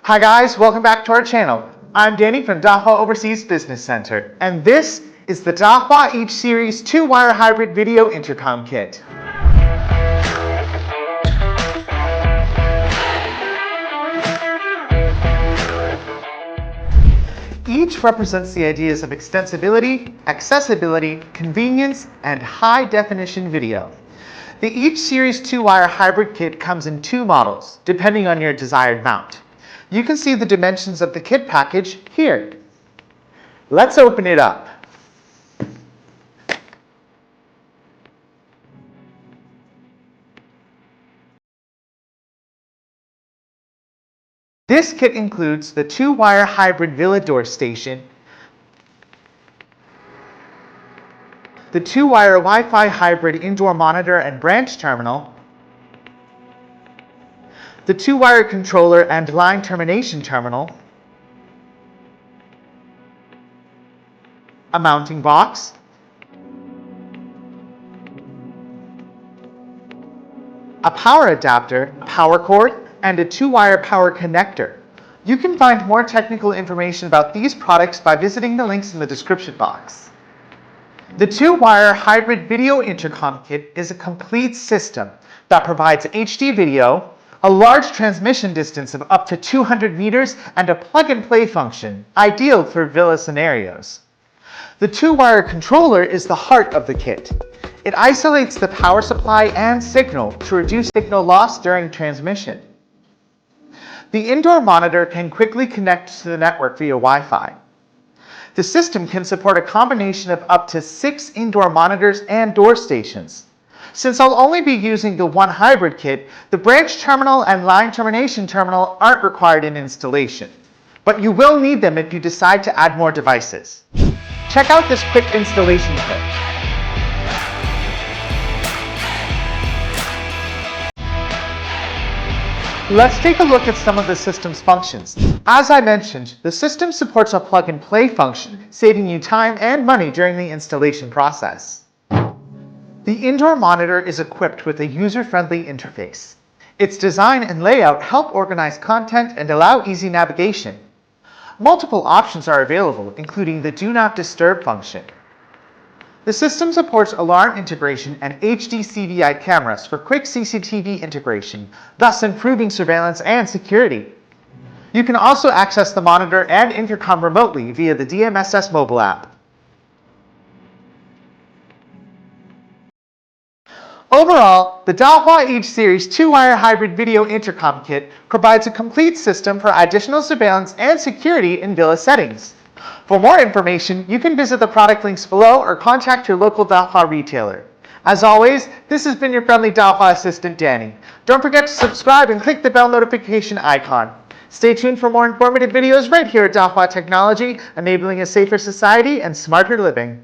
Hi guys, welcome back to our channel. I'm Danny from Dahua Overseas Business Center, and this is the Dahua EACH Series 2-wire hybrid video intercom kit. EACH represents the ideas of extensibility, accessibility, convenience, and high-definition video. The EACH Series 2-wire hybrid kit comes in two models, depending on your desired mount. You can see the dimensions of the kit package here. Let's open it up. This kit includes the 2-wire hybrid villa door station, the 2-wire Wi-Fi hybrid indoor monitor and branch terminal, the 2-wire controller and line termination terminal, a mounting box, a power adapter, a power cord, and a 2-wire power connector. You can find more technical information about these products by visiting the links in the description box. The 2-wire Hybrid Video Intercom Kit is a complete system that provides HD video, a large transmission distance of up to 200 meters, and a plug-and-play function, ideal for villa scenarios. The 2-wire controller is the heart of the kit. It isolates the power supply and signal to reduce signal loss during transmission. The indoor monitor can quickly connect to the network via Wi-Fi. The system can support a combination of up to 6 indoor monitors and door stations. Since I'll only be using the one hybrid kit, the branch terminal and line termination terminal aren't required in installation, but you will need them if you decide to add more devices. Check out this quick installation kit. Let's take a look at some of the system's functions. As I mentioned, the system supports a plug-and-play function, saving you time and money during the installation process. The indoor monitor is equipped with a user-friendly interface. Its design and layout help organize content and allow easy navigation. Multiple options are available, including the Do Not Disturb function. The system supports alarm integration and HD CVI cameras for quick CCTV integration, thus improving surveillance and security. You can also access the monitor and intercom remotely via the DMSS mobile app. Overall, the Dahua EACH Series 2-wire hybrid video intercom kit provides a complete system for additional surveillance and security in villa settings. For more information, you can visit the product links below or contact your local Dahua retailer. As always, this has been your friendly Dahua assistant, Danny. Don't forget to subscribe and click the bell notification icon. Stay tuned for more informative videos right here at Dahua Technology, enabling a safer society and smarter living.